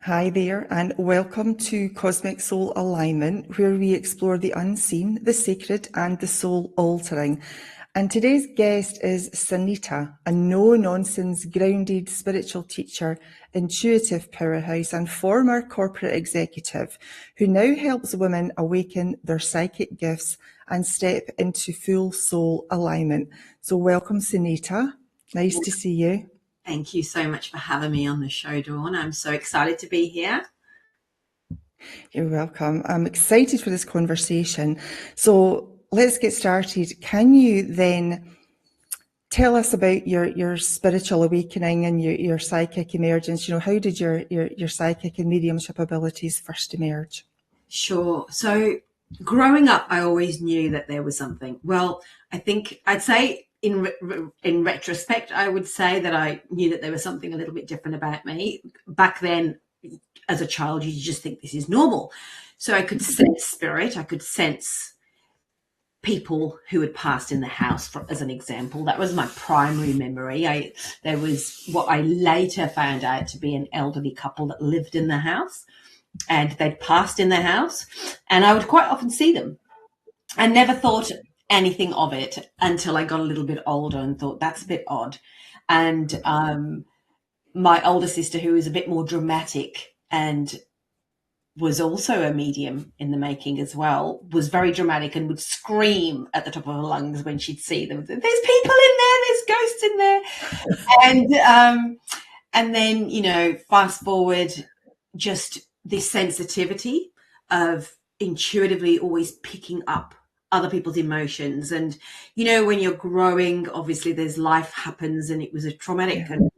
Hi there, and welcome to Cosmic Soul Alignment, where we explore the unseen, the sacred, and the soul altering. And today's guest is Sunita, a no-nonsense, grounded spiritual teacher, intuitive powerhouse, and former corporate executive who now helps women awaken their psychic gifts and step into full soul alignment. So welcome, Sunita. Nice to see you. Thank you so much for having me on the show, Dawn. I'm so excited to be here. You're welcome. I'm excited for this conversation. So let's get started. Can you then tell us about your spiritual awakening and your psychic emergence? How did your psychic and mediumship abilities first emerge? Sure. So growing up, I always knew that there was something. Well, I think I'd say in retrospect, I would say that I knew that there was something a little bit different about me. Back then, as a child, you just think this is normal. So I could sense spirit. I could sense people who had passed in the house, as an example. That was my primary memory. There was what I later found out to be an elderly couple that lived in the house, and they'd passed in the house, and I would quite often see them. I never thought anything of it until I got a little bit older and thought that's a bit odd. And my older sister, who was a bit more dramatic and was also a medium in the making as well, was very dramatic and would scream at the top of her lungs when she'd see them. There's people in there, there's ghosts in there. And then, fast forward, just this sensitivity of intuitively always picking up other people's emotions. And, when you're growing, obviously there's life happens, and it was a traumatic and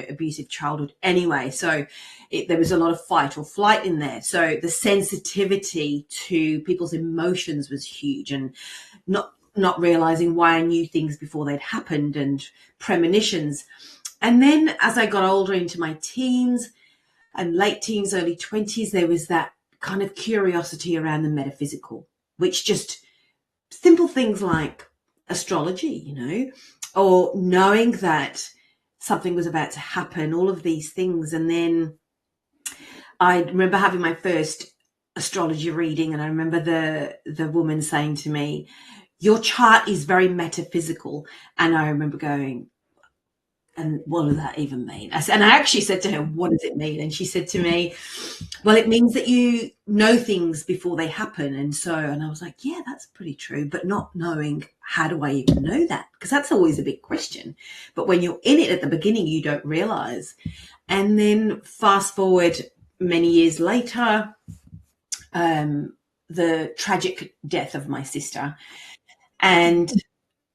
abusive childhood anyway. So there was a lot of fight or flight in there. So the sensitivity to people's emotions was huge, and not realizing why I knew things before they'd happened, and premonitions. And then as I got older into my teens and late teens, early 20s, there was that kind of curiosity around the metaphysical, which just simple things like astrology, or knowing that something was about to happen, all of these things. And then I remember having my first astrology reading, and I remember the woman saying to me, your chart is very metaphysical. And I remember going, and what does that even mean? And I actually said to her, what does it mean? And she said to me, well, it means that you know things before they happen. And I was like, yeah, that's pretty true. But not knowing, how do I even know that? Because that's always a big question. But when you're in it at the beginning, you don't realize. And then fast forward many years later, the tragic death of my sister, and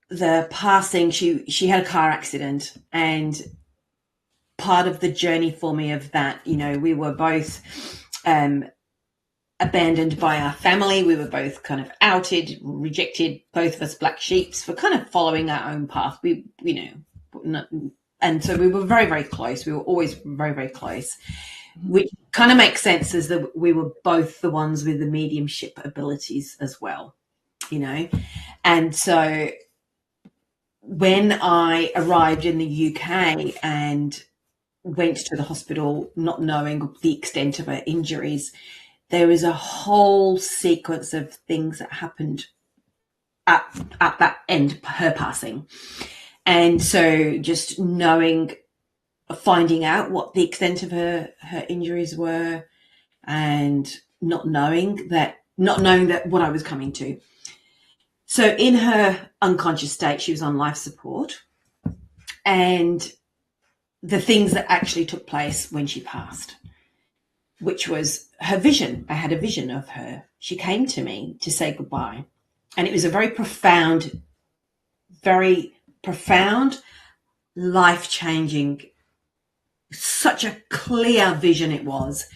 the passing, she had a car accident, and part of the journey for me of that, we were both abandoned by our family. We were both kind of outed, rejected, both of us black sheeps for kind of following our own path. And so we were very, very close. We were always very, very close, which kind of makes sense as that we were both the ones with the mediumship abilities as well, And so when I arrived in the UK and went to the hospital, not knowing the extent of her injuries, there was a whole sequence of things that happened at that end, her passing. And so just finding out what the extent of her injuries were, and not knowing that what I was coming to. So in her unconscious state, she was on life support, and the things that actually took place when she passed, which was her vision. I had a vision of her. She came to me to say goodbye, and it was a very profound, life-changing, such a clear vision it was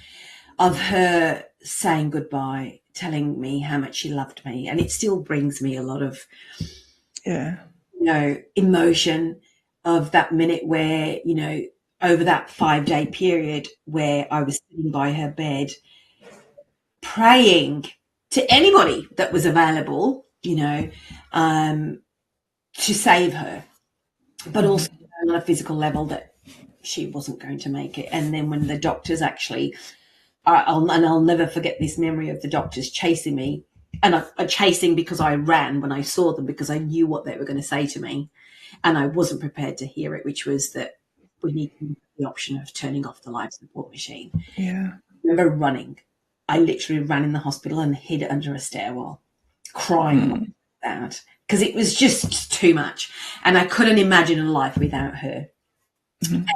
of her saying goodbye, telling me how much she loved me. And it still brings me a lot of emotion of that minute where, over that 5-day period where I was sitting by her bed praying to anybody that was available, to save her, but also on a physical level that she wasn't going to make it. And then when the doctors actually I'll never forget this memory of the doctors chasing me, and chasing because I ran when I saw them, because I knew what they were going to say to me, and I wasn't prepared to hear it, which was that we need the option of turning off the life support machine. Yeah. I remember running. I literally ran in the hospital and hid under a stairwell, crying like that, because it was just too much, and I couldn't imagine a life without her. And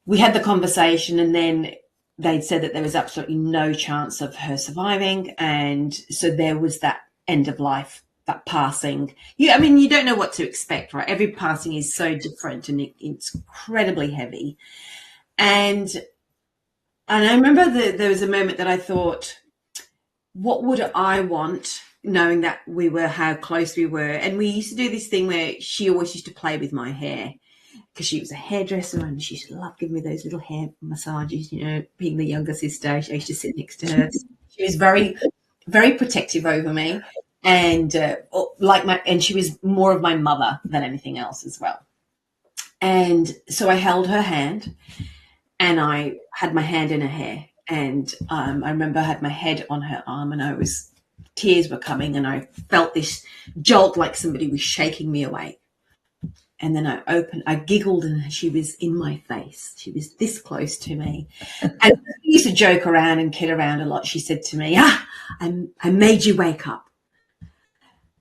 we had the conversation, and then they'd said that there was absolutely no chance of her surviving, and so there was that end of life, that passing. I mean, you don't know what to expect, right? Every passing is so different, and it's incredibly heavy. And I remember there was a moment that I thought, what would I want, knowing that how close we were? And we used to do this thing where she always used to play with my hair, because she was a hairdresser and she used to love giving me those little hair massages, being the younger sister. I used to sit next to her. She was very, very protective over me, and and she was more of my mother than anything else as well. And so I held her hand, and I had my hand in her hair, and I remember I had my head on her arm, and tears were coming, and I felt this jolt like somebody was shaking me awake. And then I giggled, and she was in my face. She was this close to me. And we used to joke around and kid around a lot. She said to me, I made you wake up.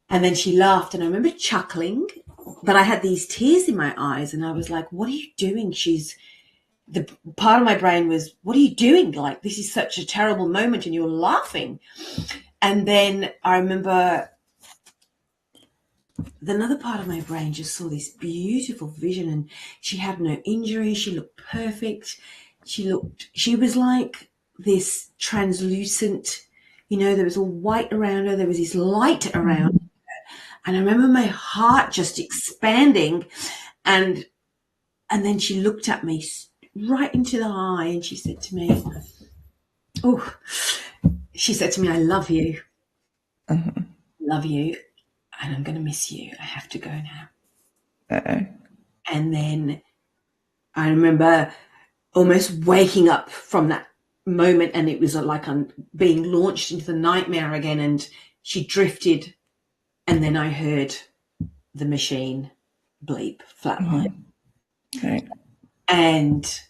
And then she laughed, and I remember chuckling, but I had these tears in my eyes, and I was like, what are you doing? The part of my brain was, what are you doing? Like, this is such a terrible moment, and you're laughing. And then I remember another part of my brain just saw this beautiful vision, and she had no injury. She looked perfect. She was like this translucent, there was all white around her. There was this light around her. And I remember my heart just expanding, and then she looked at me right into the eye, and she said to me, I love you. Love you. And I'm going to miss you. I have to go now. And then I remember almost waking up from that moment, and it was like I'm being launched into the nightmare again, and she drifted, and then I heard the machine bleep, flatline. Okay. And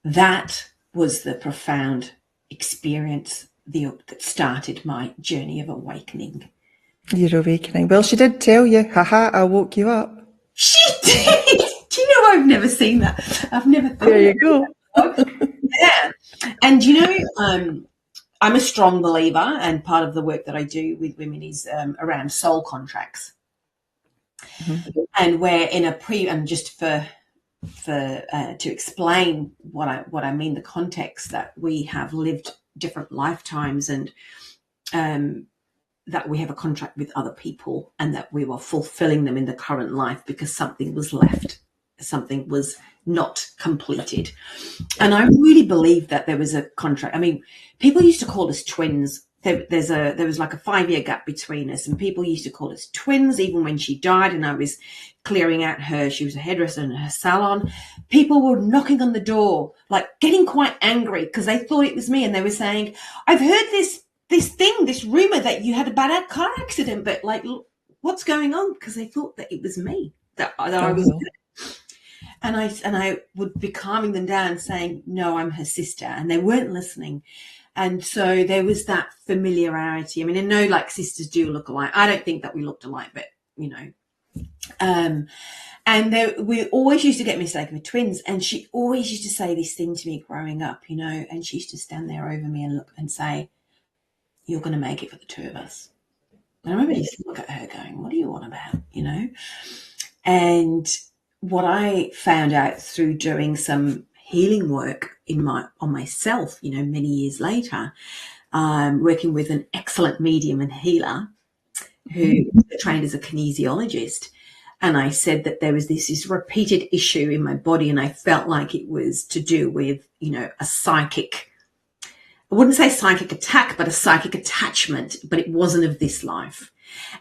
that was the profound experience that started my journey of awakening. Your awakening. Well, she did tell you, haha, I woke you up. She did. Do you know, I've never seen that. I've never thought. There you go. Yeah. And I'm a strong believer, and part of the work that I do with women is around soul contracts. And where and just to explain what I mean, the context that we have lived different lifetimes, and that we have a contract with other people, and that we were fulfilling them in the current life because something was left, something was not completed. And I really believe that there was a contract. I mean, people used to call us twins. There was like a 5-year gap between us, and people used to call us twins even when she died, and I was clearing out she was a hairdresser in her salon. People were knocking on the door, like getting quite angry because they thought it was me, and they were saying, I've heard this rumor that you had a bad car accident, but like, what's going on? Because they thought that it was me, that I was. And I would be calming them down, saying, no, I'm her sister. And they weren't listening. And so there was that familiarity. I mean, I know like sisters do look alike. I don't think that we looked alike, but and we always used to get mistaken for twins. And she always used to say this thing to me growing up, and she used to stand there over me and look and say, you're going to make it for the two of us. And I remember I used to look at her going, what are you on about, And what I found out through doing some healing work on myself, many years later, working with an excellent medium and healer who trained as a kinesiologist. And I said that there was this repeated issue in my body, and I felt like it was to do with, a psychic, I wouldn't say psychic attack, but a psychic attachment, but it wasn't of this life.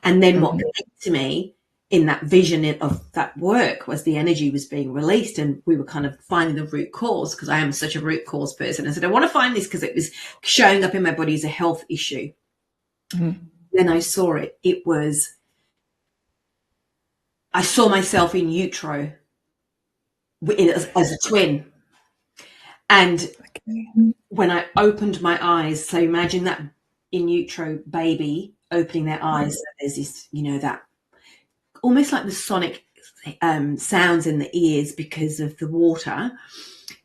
And then what came to me in that vision of that work was the energy was being released, and we were kind of finding the root cause, because I am such a root cause person. I said, I want to find this because it was showing up in my body as a health issue. Mm-hmm. Then I saw it. I saw myself in utero as a twin. And when I opened my eyes, so imagine that in utero baby opening their eyes, there's this, that almost like the sonic sounds in the ears because of the water.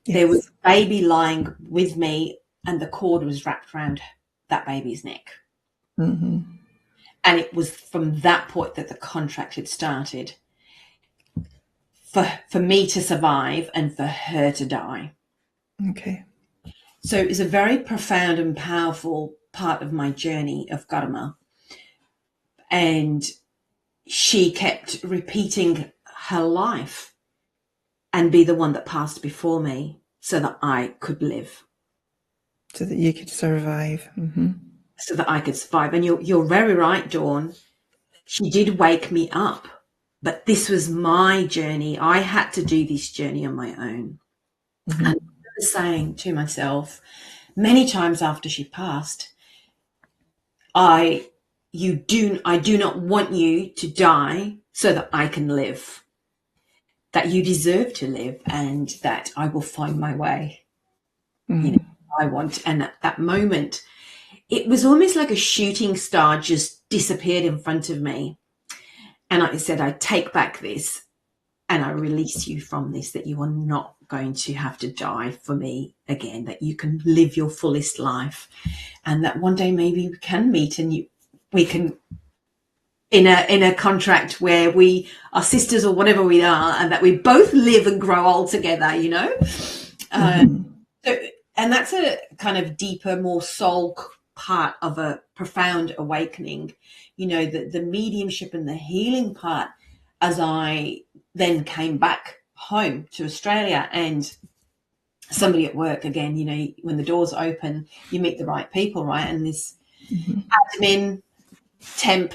Yes. There was a baby lying with me, and the cord was wrapped around that baby's neck. Mm-hmm. And it was from that point that the contract had started for me to survive and for her to die. Okay. So it was a very profound and powerful part of my journey of Karma. And she kept repeating her life and be the one that passed before me so that I could live. So that you could survive. Mm-hmm. So that I could survive. And you're very right, Dawn. She did wake me up, but this was my journey. I had to do this journey on my own. Mm-hmm. And I was saying to myself many times after she passed, I do not want you to die so that I can live, that you deserve to live, and that I will find my way. Mm-hmm. I want. And at that moment, it was almost like a shooting star just disappeared in front of me. And I said, I take back this and I release you from this, that you are not going to have to die for me again, that you can live your fullest life, and that one day maybe we can meet and we can in a contract where we are sisters or whatever we are, and that we both live and grow old together, Mm-hmm. And that's a kind of deeper, more soul part of a profound awakening, the mediumship and the healing part, as I then came back home to Australia, and somebody at work again, when the doors open, you meet the right people, right? And this admin temp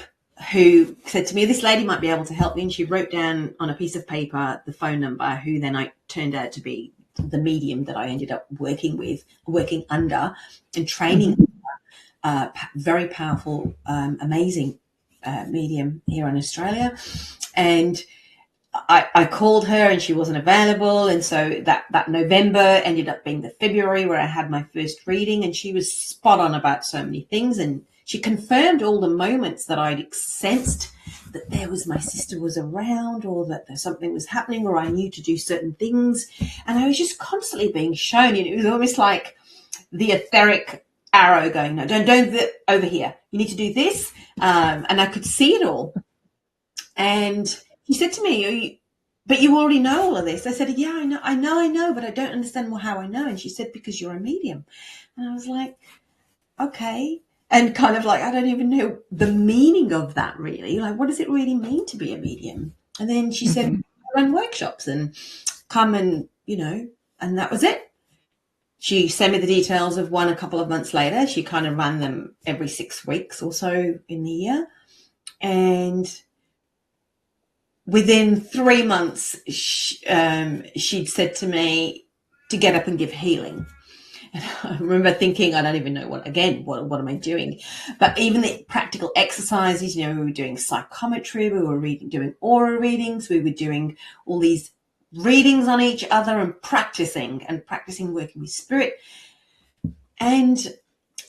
who said to me, this lady might be able to help me, and she wrote down on a piece of paper the phone number, who then I turned out to be the medium that I ended up working under and training. Very powerful, amazing medium here in Australia. And I called her and she wasn't available. And so that November ended up being the February where I had my first reading, and she was spot on about so many things. And she confirmed all the moments that I'd sensed that my sister was around, or that something was happening, or I knew to do certain things. And I was just constantly being shown, it was almost like the etheric arrow going, no, don't over here. You need to do this. And I could see it all. And he said to me, but you already know all of this. I said, yeah, I know, but I don't understand how I know. And she said, because you're a medium. And I was like, okay. And kind of like, I don't even know the meaning of that really. Like, what does it really mean to be a medium? And then she said, I run workshops and come and, and that was it. She sent me the details of one a couple of months later. She kind of ran them every 6 weeks or so in the year. And within 3 months, she'd said to me to get up and give healing. And I remember thinking, I don't even know what am I doing? But even the practical exercises, we were doing psychometry, we were doing aura readings, we were doing all these readings on each other and practicing working with spirit. And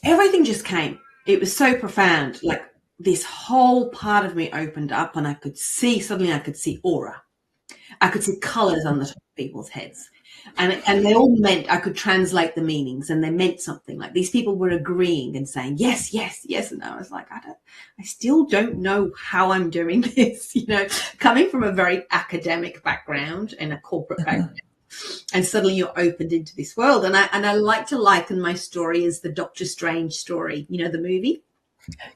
everything just came. It was so profound. Like this whole part of me opened up, and I could see aura. I could see colors on the top of people's heads. And they all meant, I could translate the meanings, and they meant something. Like these people were agreeing and saying, yes, yes, yes. And I was like, I still don't know how I'm doing this, coming from a very academic background and a corporate background. And suddenly you're opened into this world. And I like to liken my story as the Doctor Strange story, the movie.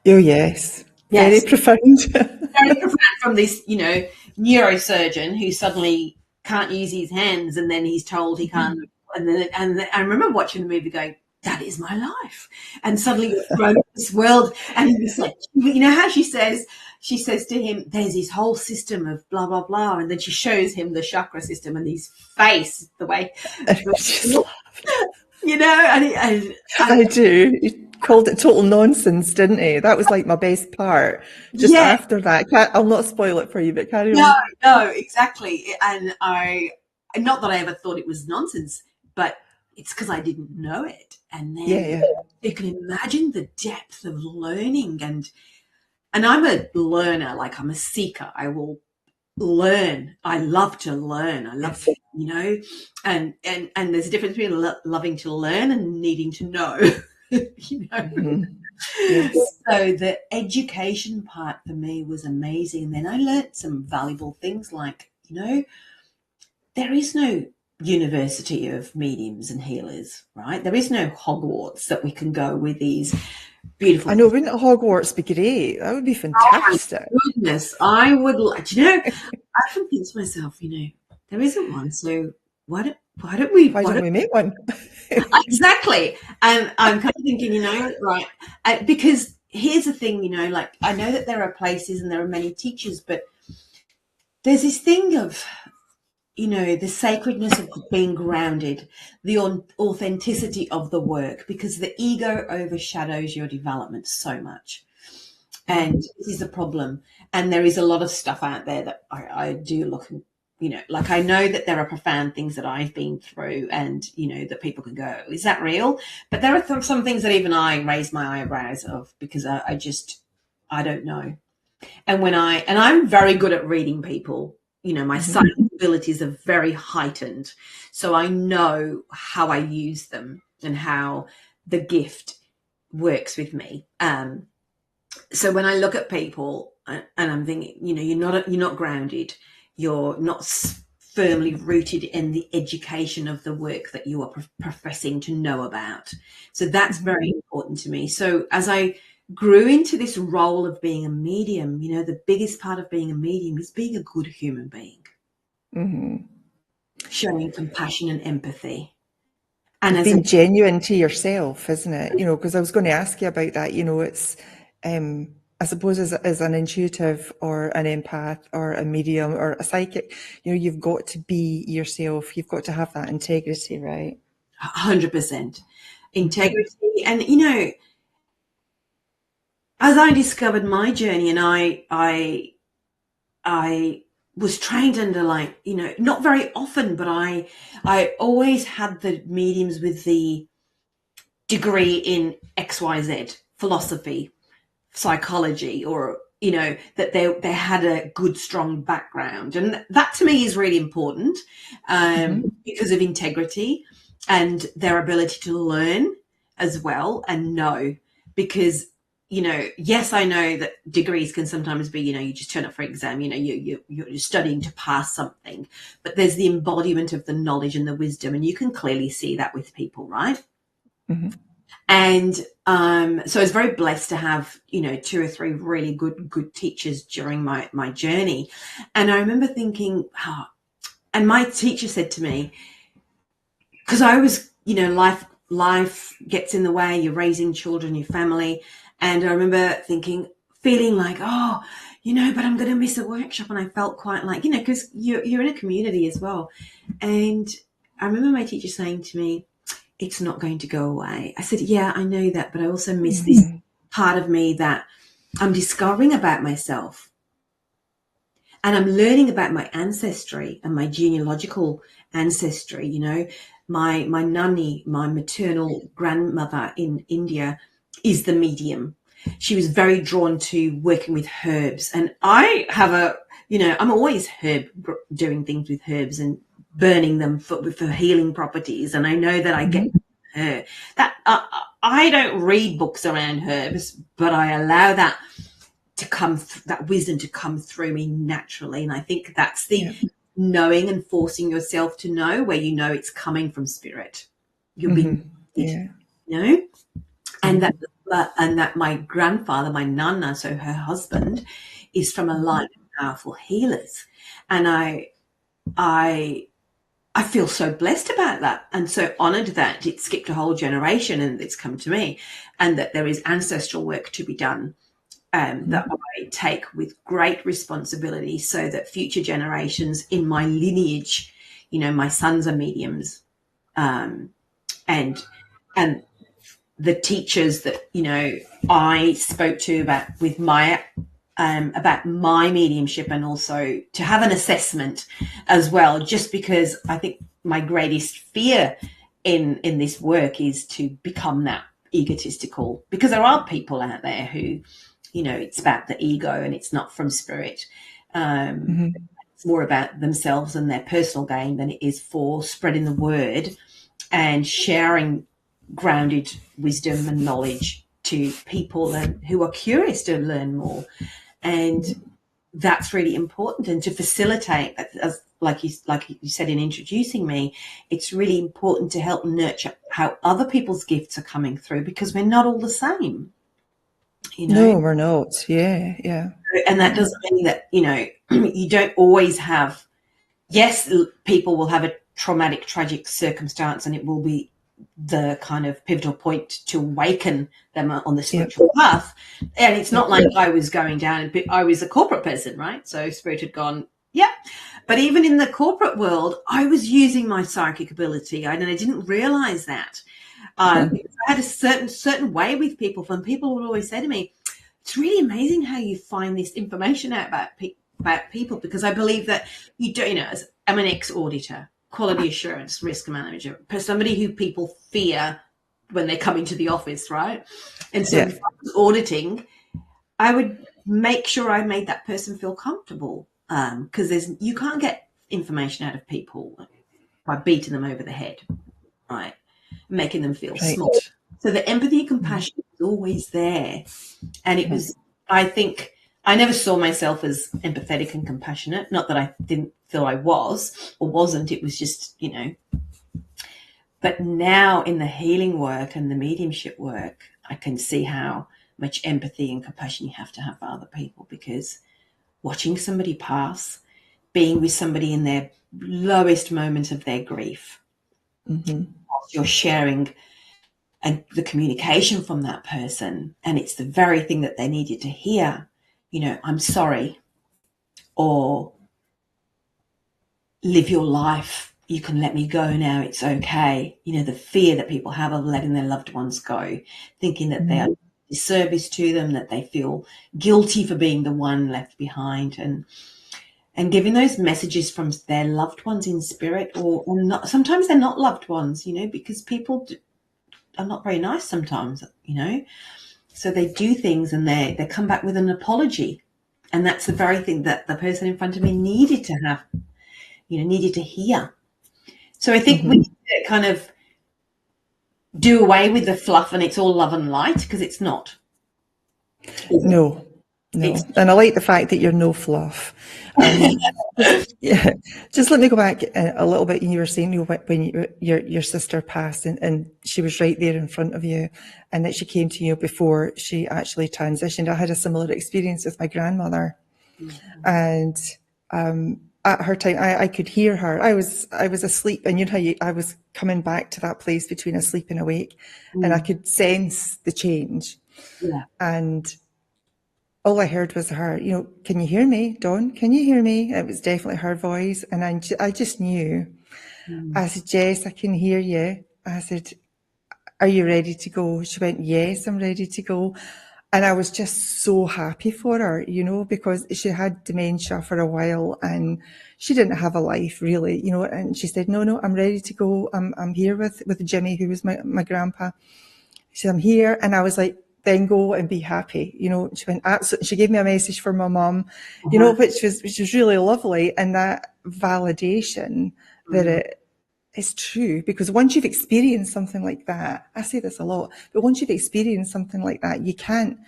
Oh, yes. Very profound. Very profound, from this, neurosurgeon who suddenly can't use his hands, and then he's told he can't. And I remember watching the movie going, that is my life. And suddenly you're thrown into this world, and it's like, how she says, she says to him, there's this whole system of blah, blah, blah. And then she shows him the chakra system and his face, the way, you know, and I do. He called it total nonsense, didn't he? That was like my best part. Just yeah, after that, I'll not spoil it for you, but carry no, on. no, exactly. And not that I ever thought it was nonsense, but it's because I didn't know it. And then you can imagine the depth of learning, and I'm a learner, like I'm a seeker. I will learn. I love to learn. I love to, you know, and there's a difference between loving to learn and needing to know, you know. Mm-hmm. Yes. So the education part for me was amazing. And then I learned some valuable things like, you know, there is no university of mediums and healers, right? There is no Hogwarts that we can go with these beautiful. I know, wouldn't Hogwarts be great? That would be fantastic. Oh my goodness, I would like, you know, I often think to myself, you know, there isn't one, so why don't we make one? Exactly. And I'm kind of thinking, you know, right, because here's the thing, you know, like I know that there are places and there are many teachers, but there's this thing of, you know, the sacredness of being grounded, the authenticity of the work, because the ego overshadows your development so much. And this is the problem. And there is a lot of stuff out there that I do look and, you know, like I know that there are profound things that I've been through and, you know, that people can go, is that real? But there are some things that even I raise my eyebrows of because I don't know. And I'm very good at reading people. You know, my psychic abilities are very heightened. So I know how I use them and how the gift works with me. So when I look at people and I'm thinking, you know, you're not grounded. You're not firmly rooted in the education of the work that you are professing to know about. So that's very important to me. So as I grew into this role of being a medium, you know, the biggest part of being a medium is being a good human being. Mm-hmm. Showing compassion and empathy. And as being genuine to yourself, isn't it? You know, because I was going to ask you about that. You know, it's, I suppose as an intuitive or an empath or a medium or a psychic, you know, you've got to be yourself. You've got to have that integrity, right? 100% integrity. And, you know, as I discovered my journey and I was trained under, like, you know, not very often, but I always had the mediums with the degree in XYZ, philosophy, psychology, or, you know, that they had a good, strong background. And that to me is really important because of integrity and their ability to learn as well and know. Because, you know, yes, I know that degrees can sometimes be, you know, you just turn up for an exam, you know, you're studying to pass something, but there's the embodiment of the knowledge and the wisdom, and you can clearly see that with people, right? Mm-hmm. And so I was very blessed to have, you know, 2 or 3 really good teachers during my journey. And I remember thinking, and my teacher said to me, because I was, you know, life gets in the way, you're raising children, your family. And I remember feeling like, oh, you know, but I'm going to miss a workshop. And I felt quite like, you know, because you're in a community as well. And I remember my teacher saying to me, it's not going to go away. I said, yeah, I know that, but I also miss this part of me that I'm discovering about myself. And I'm learning about my ancestry and my genealogical ancestry. You know, my nanny, my maternal grandmother in India, is the medium. She was very drawn to working with herbs. And I have I'm always doing things with herbs and burning them for healing properties. And I know that I get her. That I don't read books around herbs, but I allow that to that wisdom to come through me naturally. And I think that's the knowing and forcing yourself to know, where you know it's coming from spirit. You're being, you know, and that my grandfather, my nana, so her husband, is from a line of powerful healers, and I feel so blessed about that and so honored that it skipped a whole generation and it's come to me, and that there is ancestral work to be done that I take with great responsibility, so that future generations in my lineage, my sons are mediums, and the teachers that I spoke to about my mediumship, and also to have an assessment as well, just because I think my greatest fear in this work is to become that egotistical, because there are people out there who, it's about the ego and it's not from spirit. It's more about themselves and their personal gain than it is for spreading the word and sharing grounded wisdom and knowledge to people who are curious to learn more. And that's really important. And to facilitate, as like you said in introducing me, it's really important to help nurture how other people's gifts are coming through, because we're not all the same. No, we're not. Yeah. And that doesn't mean that, you don't always have, yes, people will have a traumatic, tragic circumstance, and it will be the kind of pivotal point to awaken them on the spiritual path. And it's not like I was going down, I was a corporate person, right? So spirit had gone, but even in the corporate world, I was using my psychic ability, and I didn't realize that. I had a certain way with people. When people would always say to me, it's really amazing how you find this information out about people, because I believe that you don't, I'm an ex-auditor, quality assurance, risk manager, somebody who people fear when they come into the office, right? And so if I was auditing, I would make sure I made that person feel comfortable, because you can't get information out of people by beating them over the head, right? Making them feel small. So the empathy and compassion is always there. And it was, I think, I never saw myself as empathetic and compassionate. Not that I didn't feel I was or wasn't. It was just, But now in the healing work and the mediumship work, I can see how much empathy and compassion you have to have for other people, because watching somebody pass, being with somebody in their lowest moment of their grief, whilst you're sharing and the communication from that person, and it's the very thing that they needed to hear, I'm sorry, or live your life, you can let me go now, it's okay. The fear that people have of letting their loved ones go, thinking that they are disservice to them, that they feel guilty for being the one left behind, and giving those messages from their loved ones in spirit, or not. Sometimes they're not loved ones, because people are not very nice sometimes, so they do things and they come back with an apology, and that's the very thing that the person in front of me needed to have, needed to hear. So I think we need to kind of do away with the fluff and it's all love and light, because it's not. No. And I like the fact that you're no fluff. Just let me go back a little bit. You were saying when your sister passed, and she was right there in front of you, and that she came to you before she actually transitioned. I had a similar experience with my grandmother, and at her time, I could hear her. I was asleep, and I was coming back to that place between asleep and awake, and I could sense the change, and all I heard was her, can you hear me, Dawn? Can you hear me? It was definitely her voice. And I just knew. I said, Jess, I can hear you. I said, are you ready to go? She went, yes, I'm ready to go. And I was just so happy for her, because she had dementia for a while and she didn't have a life really, and she said, no, I'm ready to go. I'm here with Jimmy, who was my grandpa. She said, I'm here. And I was like, then go and be happy. She went, absolutely. She gave me a message for my mum, which was really lovely. And that validation that it is true, because once you've experienced something like that, I say this a lot, but once you've experienced something like that, you can't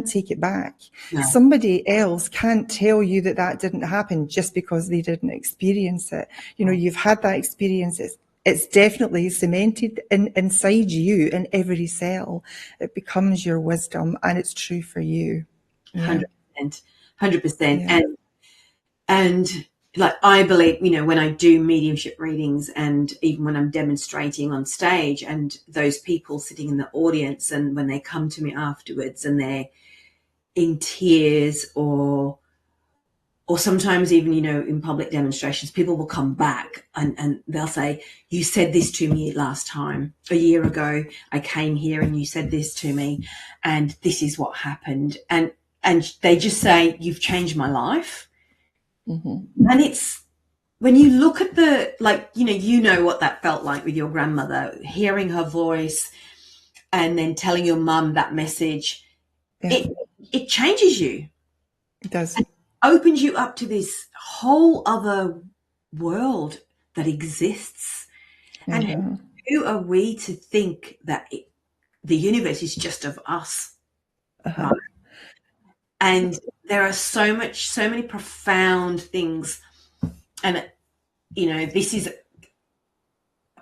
take it back. No. Somebody else can't tell you that didn't happen just because they didn't experience it. You've had that experience. It's definitely cemented inside you, in every cell. It becomes your wisdom, and it's true for you. 100%. Yeah. And like, I believe, when I do mediumship readings, and even when I'm demonstrating on stage, and those people sitting in the audience, and when they come to me afterwards and in tears, or sometimes even, in public demonstrations, people will come back and they'll say, you said this to me last time, a year ago, I came here and you said this to me and this is what happened. And they just say, you've changed my life. Mm-hmm. And it's, when you look at what that felt like with your grandmother, hearing her voice and then telling your mum that message, it changes you. It does. And opens you up to this whole other world that exists. Mm-hmm. And who are we to think that the universe is just of us? Uh-huh. Right? And there are so many profound things. And, this is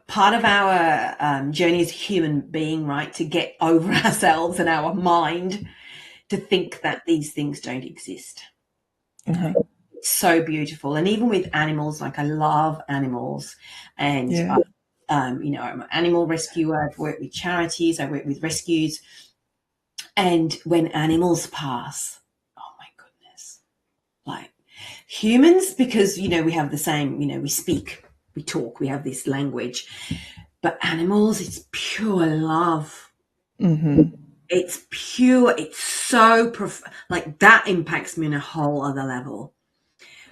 part of our journey as a human being, right? To get over ourselves and our mind to think that these things don't exist. Mm-hmm. It's so beautiful. And even with animals, like I love animals, and I'm an animal rescuer. I've worked with charities, I work with rescues, and when animals pass, oh my goodness, like humans, because we have the same, we speak, we talk, we have this language, but animals, it's pure love. Mm-hmm. It's pure, it's so like that impacts me on a whole other level.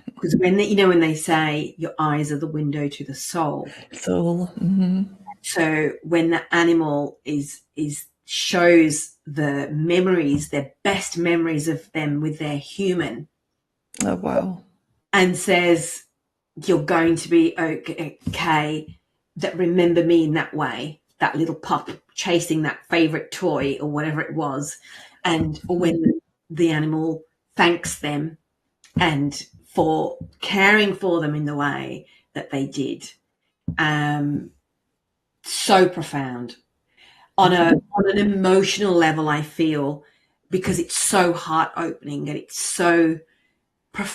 Because when they say your eyes are the window to the soul. Mm-hmm. So when the animal shows the memories, their best memories of them with their human. Oh wow. And says, you're going to be okay, that remember me in that way, that little pup chasing that favorite toy or whatever it was, and when the animal thanks them and for caring for them in the way that they did, so profound on an emotional level, I feel, because it's so heart opening and it's so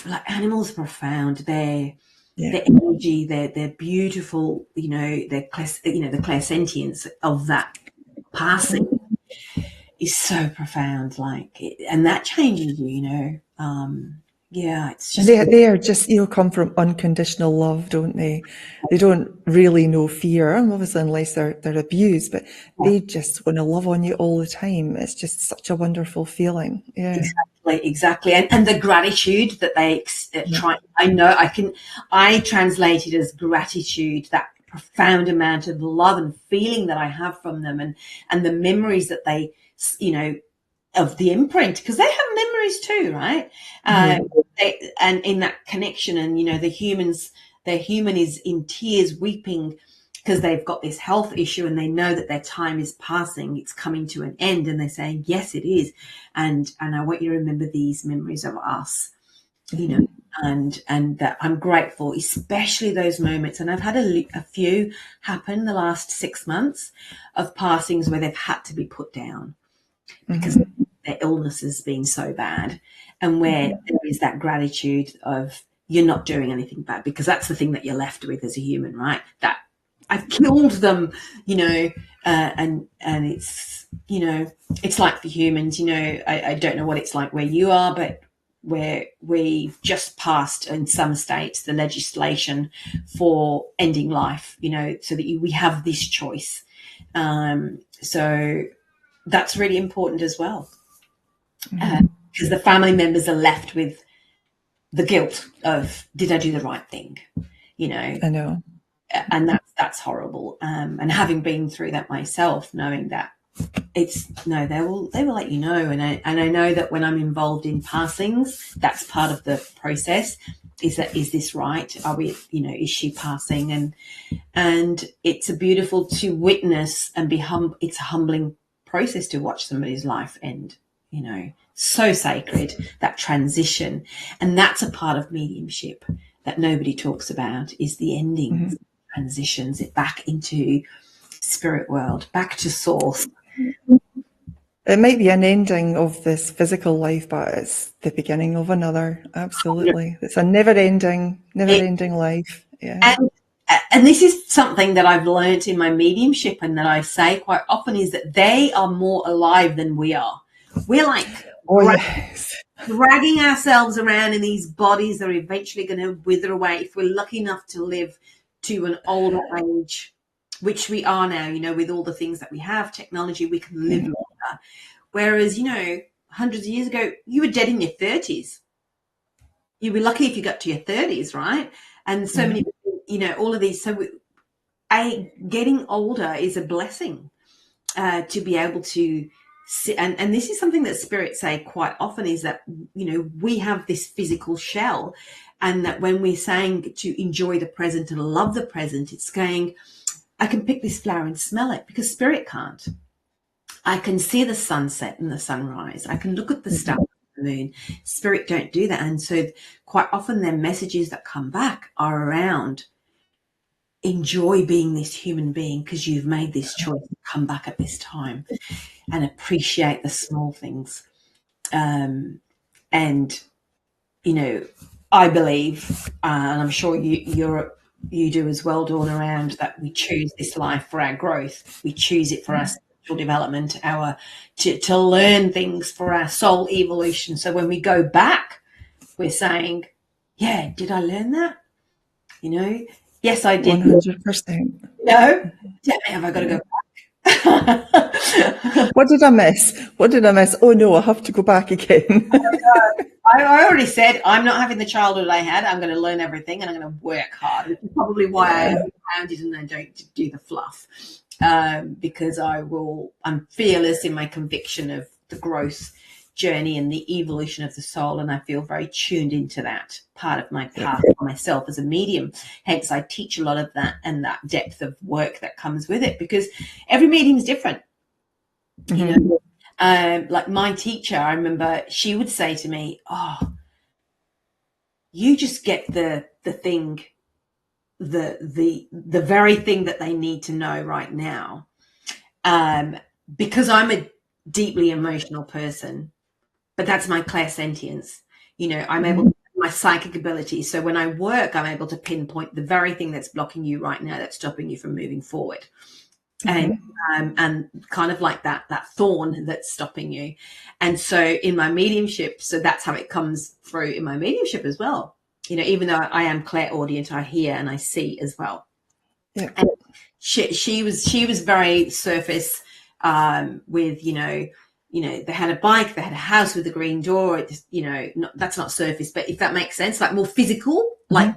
like animals are profound. Their energy, their beautiful, the clairsentience of that passing is so profound, and that changes you, it's just they are just come from unconditional love, don't they? They don't really know fear, obviously, unless they're abused, but they just want to love on you all the time. It's just such a wonderful feeling. Yeah, exactly, and the gratitude that they try. I translate it as gratitude, that profound amount of love and feeling that I have from them, and the memories that they, of the imprint, because they have memories too, right? And in that connection, and their human is in tears, weeping, because they've got this health issue and they know that their time is passing, it's coming to an end, and they're saying, yes, it is, and I want you to remember these memories of us, and that I'm grateful, especially those moments. And I've had a few happen the last 6 months of passings where they've had to be put down because their illness has been so bad, and where there is that gratitude of, you're not doing anything bad, because that's the thing that you're left with as a human, right? That I've killed them, and it's, it's like for humans, I don't know what it's like where you are, but where we've just passed in some states the legislation for ending life, so that we have this choice. So that's really important as well, because the family members are left with the guilt of, did I do the right thing? I know. And that's horrible. And having been through that myself, knowing that they will let you know. And I know that when I'm involved in passings, that's part of the process. Is this right? Are we, is she passing? And it's a beautiful to witness and be it's a humbling process to watch somebody's life end, so sacred, that transition. And that's a part of mediumship that nobody talks about, is the endings, transitions it back into spirit world, back to source. It might be an ending of this physical life, but it's the beginning of another. Absolutely. It's a never-ending life. Yeah. And this is something that I've learned in my mediumship, and that I say quite often, is that they are more alive than we are. We're like Oh, yes. dragging ourselves around in these bodies that are eventually going to wither away if we're lucky enough to live to an older age, which we are now, with all the things that we have, technology, we can live longer. Whereas, hundreds of years ago, you were dead in your 30s. You'd be lucky if you got to your 30s, right? And so many, all of these. So getting older is a blessing to be able to sit. And this is something that spirits say quite often, is that, we have this physical shell, and that when we're saying to enjoy the present and love the present, it's saying, I can pick this flower and smell it, because spirit can't. I can see the sunset and the sunrise. I can look at the stars and the moon. Spirit don't do that. And so quite often their messages that come back are around, enjoy being this human being, because you've made this choice to come back at this time, and appreciate the small things. And, I believe, and I'm sure you do as well, Dawn, around that we choose this life for our growth. We choose it for our spiritual development, to learn things for our soul evolution. So when we go back, we're saying, yeah, did I learn that? Yes, I did. 100%. No, damn it, have I got to go back? What did I miss? Oh no, I have to go back again. I already said I'm not having the childhood I had. I'm going to learn everything, and I'm going to work hard, which is probably why I am grounded and I don't do the fluff, because I'm fearless in my conviction of the growth journey and the evolution of the soul, and I feel very tuned into that part of my path for myself as a medium. Hence I teach a lot of that, and that depth of work that comes with it, because every medium is different. Like my teacher, I remember she would say to me, oh, you just get the thing, the very thing that they need to know right now, because I'm a deeply emotional person. But that's my clairsentience. I'm able to, my psychic ability. So when I work, I'm able to pinpoint the very thing that's blocking you right now, that's stopping you from moving forward. And kind of like that thorn that's stopping you. And so in my mediumship, so that's how it comes through in my mediumship as well. Even though I am clairaudient, I hear and I see as well. Yeah. And she was very surface, with, they had a bike, they had a house with a green door. That's not surface, but if that makes sense, like more physical, like,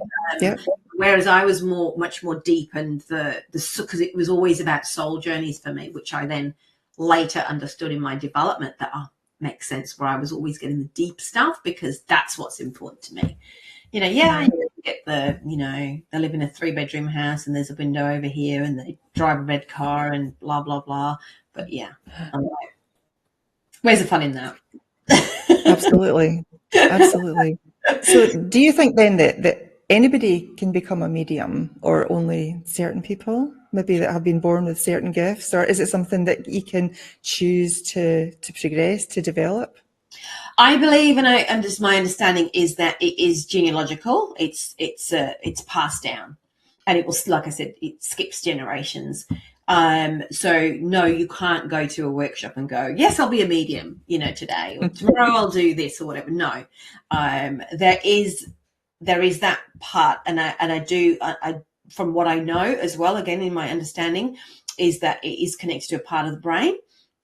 whereas I was much more deep, and because it was always about soul journeys for me, which I then later understood in my development that makes sense, where I was always getting the deep stuff, because that's what's important to me. I get they live in a 3-bedroom house and there's a window over here and they drive a red car and blah, blah, blah. But I'm like, where's the fun in that? Absolutely. So do you think then that anybody can become a medium, or only certain people maybe that have been born with certain gifts, or is it something that you can choose to progress, to develop? I believe, and just my understanding is that it is genealogical. It's passed down, and it will, like I said, it skips generations. So no, you can't go to a workshop and go, yes, I'll be a medium, today, or tomorrow I'll do this or whatever. No, there is that part, and I do, from what I know as well, again, in my understanding, is that it is connected to a part of the brain,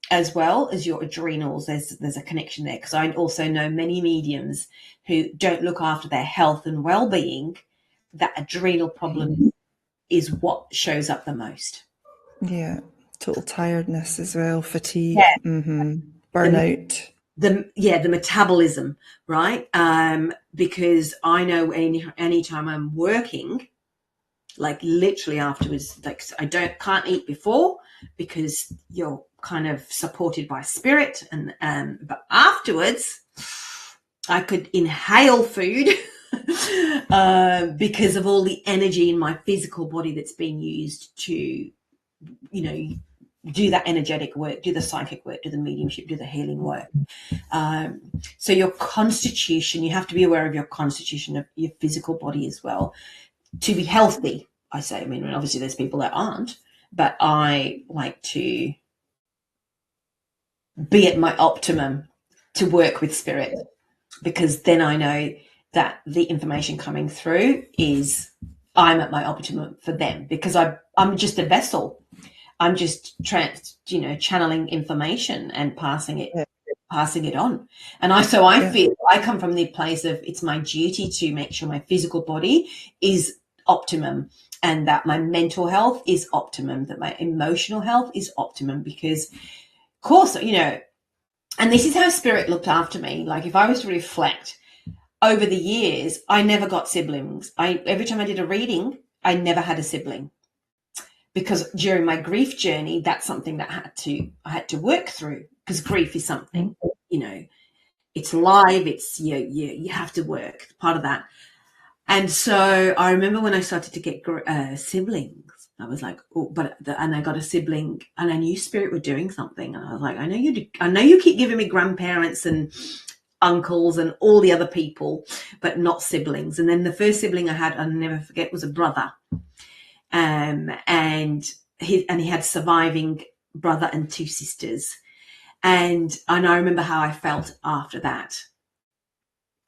as well as your adrenals. There's a connection there, because I also know many mediums who don't look after their health and well-being. That adrenal problem is what shows up the most. Yeah, total tiredness as well, fatigue, burnout. The metabolism, right? Because I know any time I'm working, like literally afterwards, like I can't eat before, because you're kind of supported by spirit, and but afterwards I could inhale food because of all the energy in my physical body that's being used to do that energetic work, do the psychic work, do the mediumship, do the healing work. So your constitution, you have to be aware of your constitution, of your physical body as well, to be healthy. I say, obviously there's people that aren't, but I like to be at my optimum to work with spirit, because then I know that the information coming through is I'm at my optimum for them, because I'm just a vessel. I'm just channeling information and passing it on. And I feel I come from the place of it's my duty to make sure my physical body is optimum, and that my mental health is optimum, that my emotional health is optimum, because of course, and this is how spirit looked after me. Like, if I was to reflect over the years, I never got siblings. Every time I did a reading, I never had a sibling, because during my grief journey, that's something that I had to work through, because grief is something, it's live. It's you have to work part of that. And so I remember when I started to get siblings, I was like, oh, and I got a sibling, and I knew spirit were doing something. And I was like, I know you keep giving me grandparents and uncles and all the other people, but not siblings. And then the first sibling I had, I'll never forget, was a brother. And he had surviving brother and 2 sisters. And I remember how I felt after that.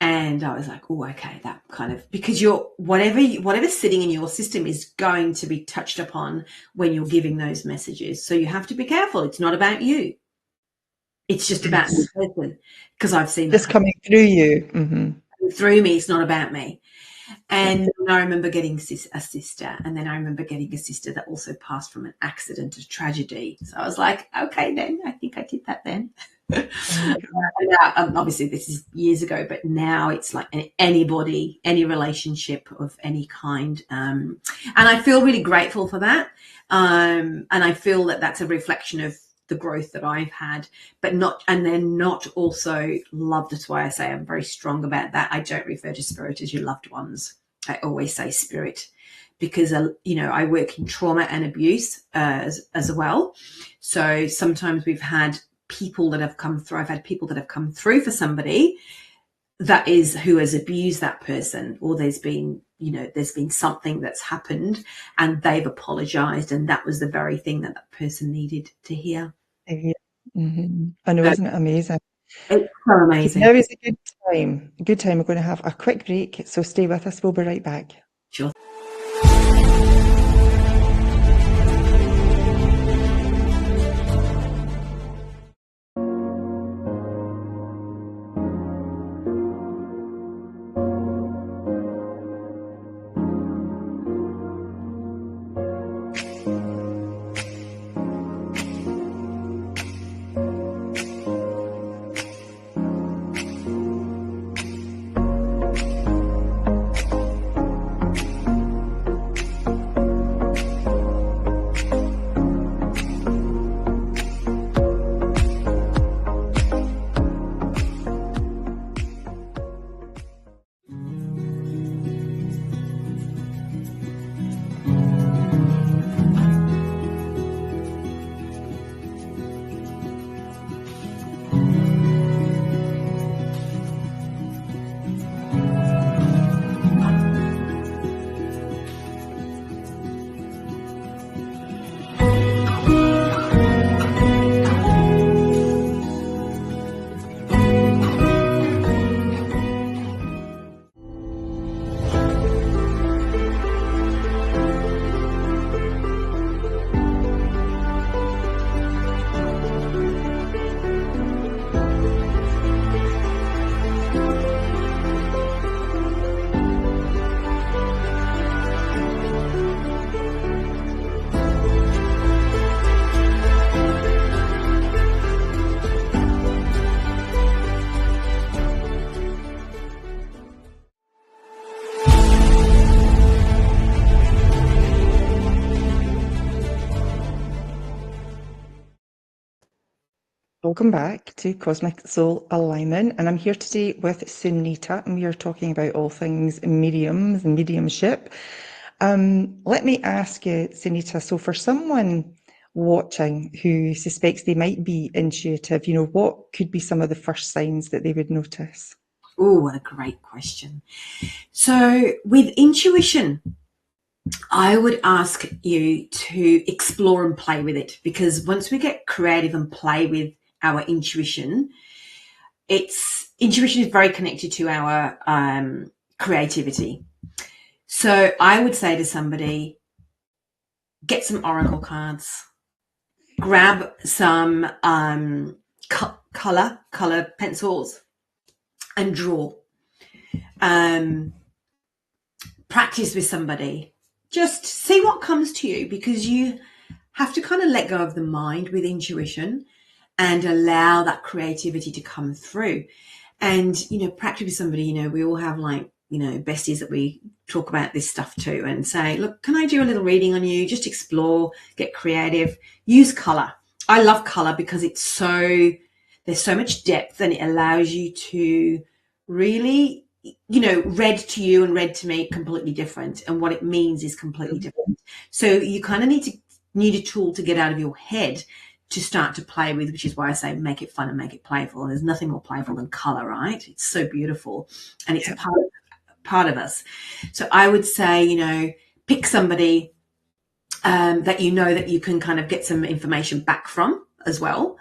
And I was like, oh, okay, that kind of, because whatever's sitting in your system is going to be touched upon when you're giving those messages. So you have to be careful. It's not about you. It's just about the person, because I've seen just coming through you. Mm-hmm. Through me. It's not about me. And I remember getting a sister, and then I remember getting a sister that also passed from an accident to tragedy. So I was like, okay, then I think I did that then. Obviously this is years ago, but now it's like anybody, any relationship of any kind, and I feel really grateful for that, and I feel that that's a reflection of the growth that I've had, but not also love. That's why I say I'm very strong about that. I don't refer to spirit as your loved ones. I always say spirit, because I work in trauma and abuse as well. So sometimes we've had people that have come through. I've had people that have come through for somebody who has abused that person, or there's been something that's happened and they've apologized, and that was the very thing that person needed to hear. Yeah. Mm-hmm. I know, isn't it amazing? It's so amazing. Now is a good time. We're going to have a quick break, so stay with us. We'll be right back. Sure. Welcome back to Cosmic Soul Alignment, and I'm here today with Sunita, and we are talking about all things mediums and mediumship. Let me ask you, Sunita, so for someone watching who suspects they might be intuitive, what could be some of the first signs that they would notice? Oh, what a great question. So with intuition, I would ask you to explore and play with it, because once we get creative and play with our intuition, intuition is very connected to our creativity. So I would say to somebody, get some oracle cards, grab some color pencils, and draw. Practice with somebody. Just see what comes to you, because you have to kind of let go of the mind with intuition and allow that creativity to come through. And, practice with somebody, we all have besties that we talk about this stuff to and say, look, can I do a little reading on you? Just explore, get creative, use color. I love color because there's so much depth, and it allows you to really, read to you and read to me completely different. And what it means is completely different. So you kind of need a tool to get out of your head to start to play with, which is why I say make it fun and make it playful. And there's nothing more playful than color, right? It's so beautiful, and it's a part of us. So I would say, pick somebody that that you can kind of get some information back from as well.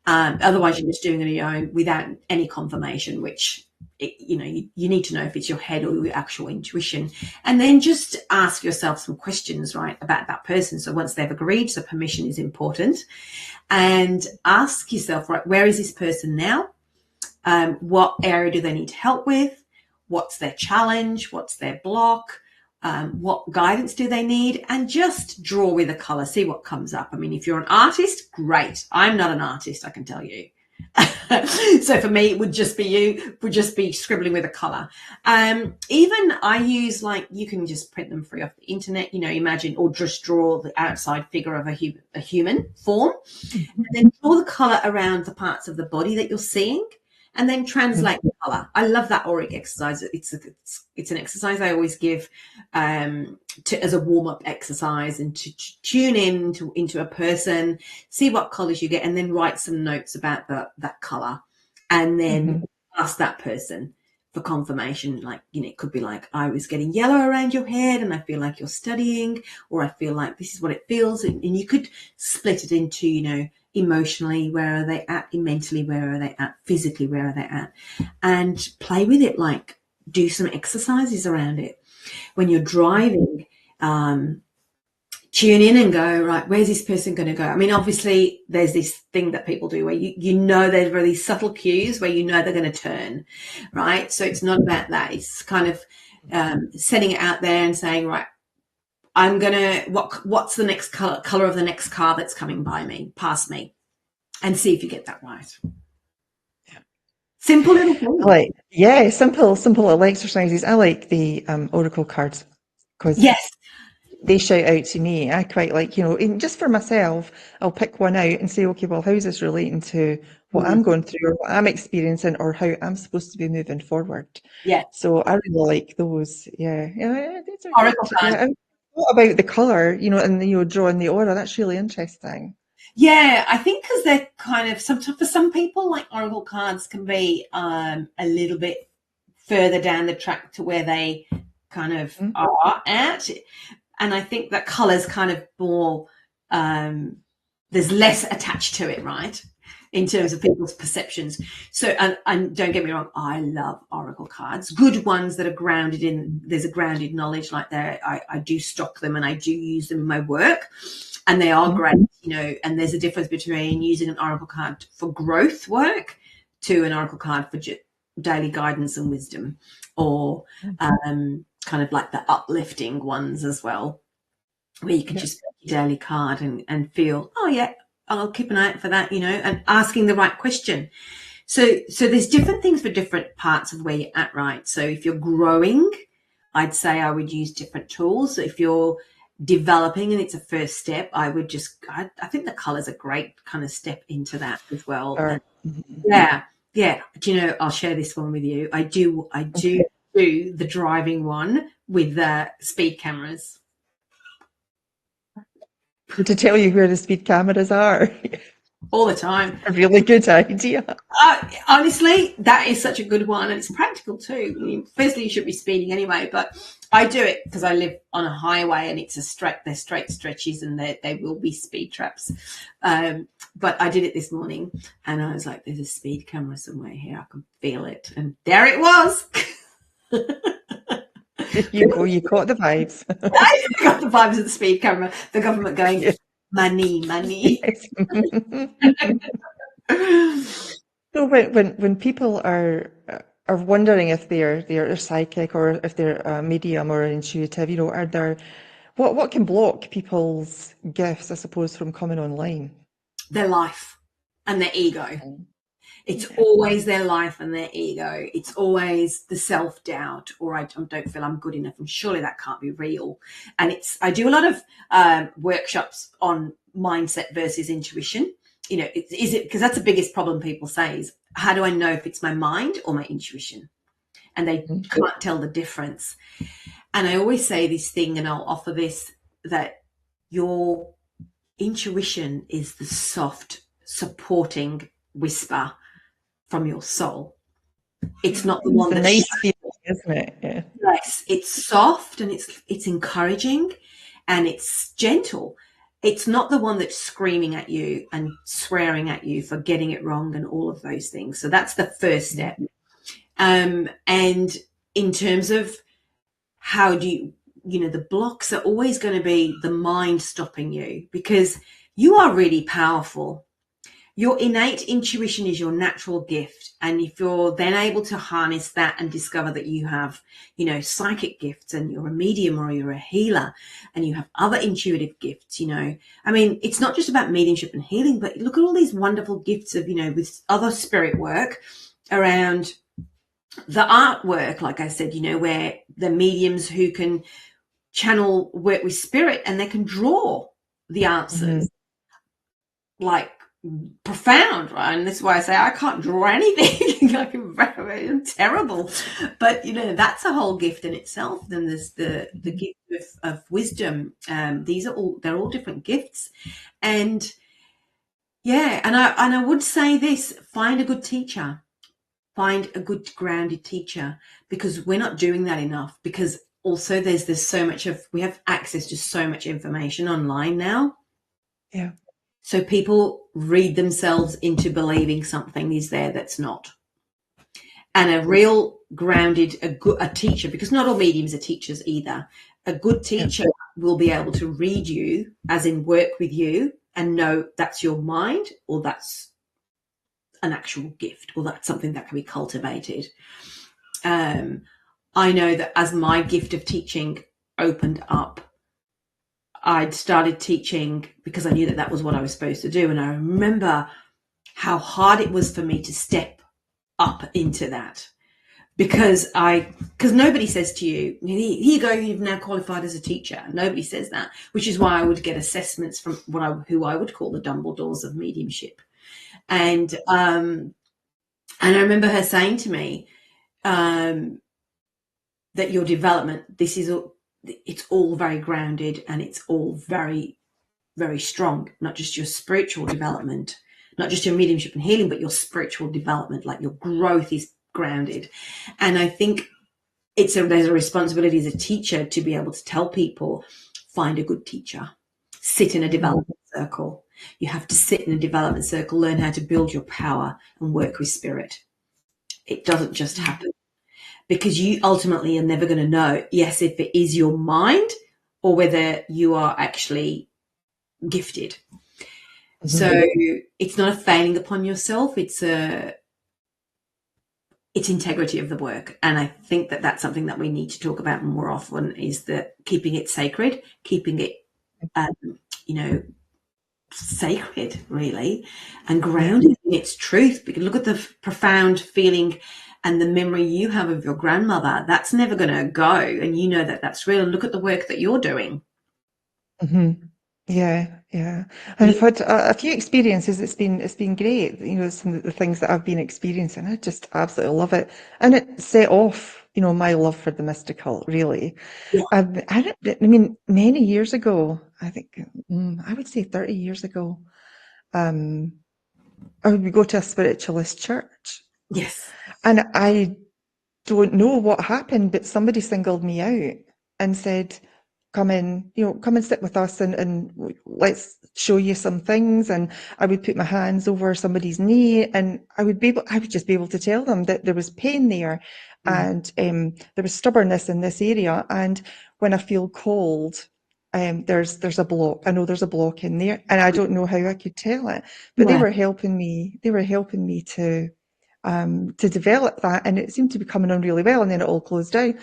Otherwise, you're just doing it on your own without any confirmation, which you need to know if it's your head or your actual intuition. And then just ask yourself some questions, right, about that person. So once they've agreed, so permission is important, and ask yourself, right, where is this person now? What area do they need help with? What's their challenge? What's their block? What guidance do they need? And just draw with a color, see what comes up. I mean, if you're an artist, great. I'm not an artist, I can tell you. So for me, it would just be scribbling with a color. Even I use, you can just print them free off the internet, imagine, or just draw the outside figure of a human form, and then draw the color around the parts of the body that you're seeing, and then translate the color. I love that auric exercise. It's an exercise I always give as a warm-up exercise, and to tune into a person, see what colors you get, and then write some notes about that color, and then ask that person for confirmation. It could be like, I was getting yellow around your head and I feel like you're studying, or I feel like this is what it feels. And you could split it into, emotionally, where are they at? Mentally, where are they at? Physically, where are they at? And play with it, do some exercises around it. When you're driving, tune in and go, right, where's this person going to go? I mean, obviously there's this thing that people do where there's really subtle cues where they're going to turn, right? So it's not about that. It's kind of setting it out there and saying, right, I'm going to, what's the next color of the next car that's coming past me, and see if you get that right. Yeah. Simple little thing. Simple little exercises. I like the oracle cards because they shout out to me. I quite like, just for myself, I'll pick one out and say, okay, well, how's this relating to what I'm going through, or what I'm experiencing, or how I'm supposed to be moving forward? Yeah. So I really like those. Yeah. These are oracle cards. Yeah. What about the color, and drawing the aura? That's really interesting. Yeah, I think because they're kind of, for some people, oracle cards can be a little bit further down the track to where they kind of are at. And I think that color's kind of more, there's less attached to it, right, in terms of people's perceptions. So, and don't get me wrong, I love oracle cards, good ones that are grounded in, there's a grounded knowledge I do stock them and I do use them in my work, and they are great, and there's a difference between using an oracle card for growth work to an oracle card for daily guidance and wisdom, or kind of like the uplifting ones as well, where you can just get your daily card and feel, oh yeah, I'll keep an eye out for that, and asking the right question. So there's different things for different parts of where you're at, right? So if you're growing, I'd say I would use different tools. So if you're developing and it's a first step, I think the color's a great kind of step into that as well. Sure. Yeah. Do I'll share this one with you. I do do the driving one with the speed cameras. To tell you where the speed cameras are. all the time. A really good idea. Honestly, that is such a good one, and it's practical too. I mean, firstly, you should be speeding anyway, but I do it because I live on a highway, and it's they're straight stretches, and they will be speed traps. But I did it this morning, and I was like, "There's a speed camera somewhere here. I can feel it," and there it was. You go, you caught the vibes. I got the vibes of the speed camera. The government going, Yeah. money, money. Yes. So when people are wondering if they're psychic or if they're a medium or intuitive, are there what can block people's gifts, I suppose, from coming online? Their life and their ego. It's Yeah. always their life and their ego. It's always the self-doubt, or I don't feel I'm good enough, and surely that can't be real. And I do a lot of workshops on mindset versus intuition. Is it, because that's the biggest problem people say is, how do I know if it's my mind or my intuition? And they can't tell the difference. And I always say this thing, and I'll offer this, that your intuition is the soft, supporting whisper from your soul. It's not the one It's a that's nice feeling, isn't it? Yeah. yes, it's soft, and it's encouraging, and it's gentle. It's not the one that's screaming at you and swearing at you for getting it wrong and all of those things. So that's the first step. And in terms of how do the blocks are always going to be the mind stopping you, because you are really powerful. Your innate intuition is your natural gift. And if you're then able to harness that and discover that you have, psychic gifts, and you're a medium or you're a healer, and you have other intuitive gifts, I mean, it's not just about mediumship and healing, but look at all these wonderful gifts of, with other spirit work around the artwork, like I said, where the mediums who can channel work with spirit, and they can draw the answers. Like, profound, right? And this is why I say I can't draw anything. I'm terrible, but that's a whole gift in itself. Then there's the gift of wisdom. They're all different gifts, and I would say this: find a good teacher, find a good grounded teacher, because we're not doing that enough. Because also there's so much we have access to so much information online now. Yeah. So people read themselves into believing something is there that's not. And a real grounded, a teacher, because not all mediums are teachers either. A good teacher will be able to read you, as in work with you, and know that's your mind, or that's an actual gift, or that's something that can be cultivated. I know that as my gift of teaching opened up, I'd started teaching because I knew that was what I was supposed to do. And I remember how hard it was for me to step up into that, because nobody says to you, here you go, you've now qualified as a teacher. Nobody says that, which is why I would get assessments from who I would call the Dumbledores of mediumship. And I remember her saying to me that your development, it's all very grounded, and it's all very, very strong. Not just your spiritual development, not just your mediumship and healing, but your spiritual development, like your growth is grounded. And I think there's a responsibility as a teacher to be able to tell people, find a good teacher, sit in a development circle. You have to sit in a development circle, learn how to build your power and work with spirit. It doesn't just happen. Because you ultimately are never going to know, yes, if it is your mind or whether you are actually gifted. So it's not a failing upon yourself. It's integrity of the work. And I think that that's something that we need to talk about more often, is that keeping it sacred, keeping it, sacred, really, and grounded in its truth. Because look at the profound feeling and the memory you have of your grandmother. That's never going to go, and that that's real. And look at the work that you're doing. Yeah. And I've had a few experiences. It's been great. Some of the things that I've been experiencing, I just absolutely love it, and it set off, my love for the mystical. Really, I mean, many years ago, I think I would say 30 years ago. I would go to a spiritualist church. Yes. And I don't know what happened, but somebody singled me out and said, come in, come and sit with us and let's show you some things. And I would put my hands over somebody's knee and I would just be able to tell them that there was pain there and there was stubbornness in this area. And when I feel cold, there's a block. I know there's a block in there and I don't know how I could tell it, but they Yeah. were helping me to develop that, and it seemed to be coming on really well, and then it all closed down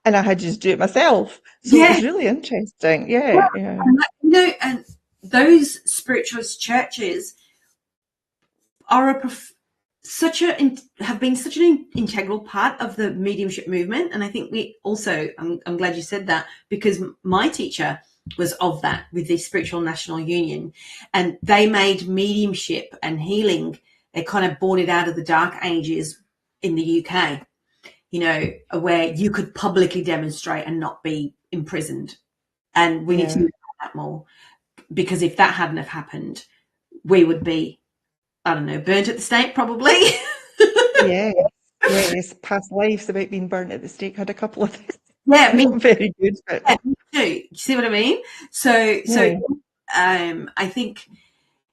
and I had to just do it myself. So it Yeah. was really interesting. Yeah. And those spiritualist churches are have been such an integral part of the mediumship movement. And I think we also, I'm glad you said that, because my teacher was of that with the Spiritual National Union, and they made mediumship and healing, they kind of brought it out of the dark ages in the UK, where you could publicly demonstrate and not be imprisoned. And we need to do that more, because if that hadn't have happened, we would be, I don't know, burnt at the stake probably. Yes. Past lives about being burnt at the stake had a couple of things. Yeah, me Not very good, but yeah, me too. You see what I mean? So I think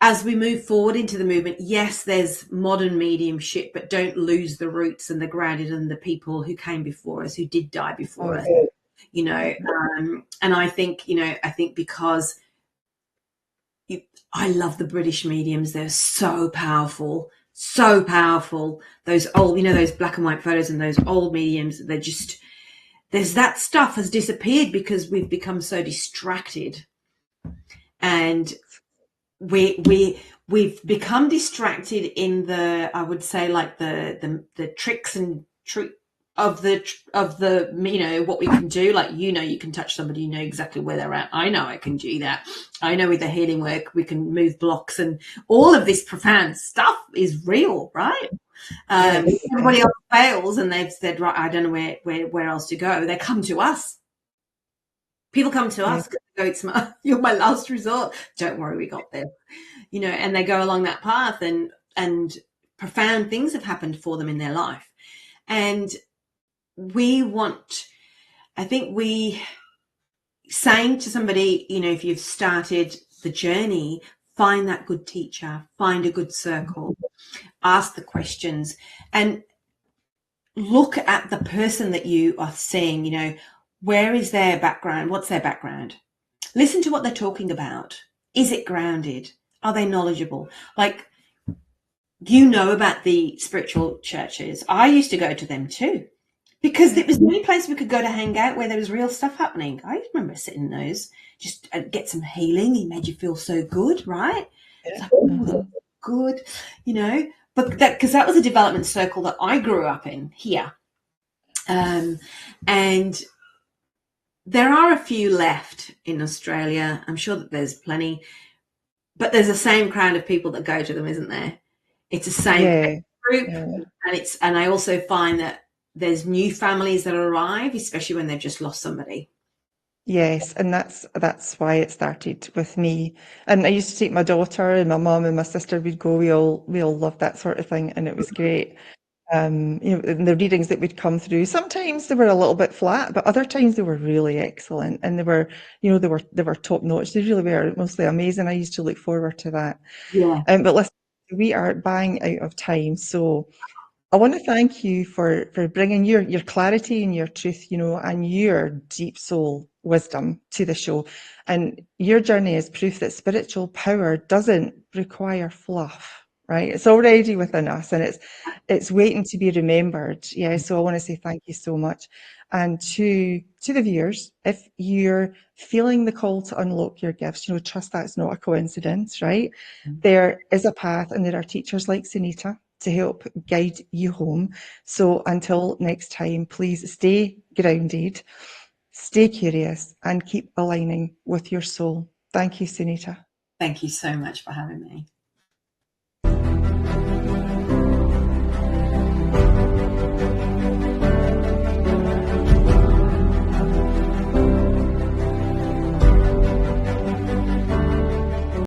as we move forward into the movement, yes, there's modern mediumship, but don't lose the roots and the grounded and the people who came before us, who did die before us. And I think, because I love the British mediums. They're so powerful, so powerful. Those old, those black and white photos and those old mediums, they're just, there's that stuff has disappeared because we've become so distracted. And we've become distracted in the, I would say, like the tricks and of the what we can do. Like, you can touch somebody, you know exactly where they're at. I know I can do that. I know with the healing work we can move blocks, and all of this profound stuff is real, right? Everybody else fails and they've said, right, I don't know where else to go. They come to us. People come to us because they go, you're my last resort. Don't worry, we got there. And they go along that path, and profound things have happened for them in their life. And saying to somebody, if you've started the journey, find that good teacher, find a good circle, ask the questions, and look at the person that you are seeing. Where is their background? What's their background? Listen to what they're talking about. Is it grounded? Are they knowledgeable? Like, about the spiritual churches. I used to go to them too, because it was the only place we could go to hang out where there was real stuff happening. I remember sitting in those, just get some healing. It made you feel so good, right? It's like, oh, good, but because that was a development circle that I grew up in here. And there are a few left in Australia. I'm sure that there's plenty, but there's the same crowd of people that go to them, isn't there? It's the same group. And I also find that there's new families that arrive, especially when they've just lost somebody. Yes, and that's why it started with me. And I used to take my daughter and my mum and my sister would go. We all loved that sort of thing, and it was great. And the readings that would come through, sometimes they were a little bit flat, but other times they were really excellent, and they were top notch. They really were mostly amazing. I used to look forward to that. Yeah. But listen, we are bang out of time, so I want to thank you for bringing your clarity and your truth, and your deep soul wisdom to the show. And your journey is proof that spiritual power doesn't require fluff, right? It's already within us, and it's waiting to be remembered. Yeah. So I want to say thank you so much. And to the viewers, if you're feeling the call to unlock your gifts, trust that's not a coincidence, right? There is a path, and there are teachers like Sunita to help guide you home. So until next time, please stay grounded, stay curious, and keep aligning with your soul. Thank you, Sunita. Thank you so much for having me.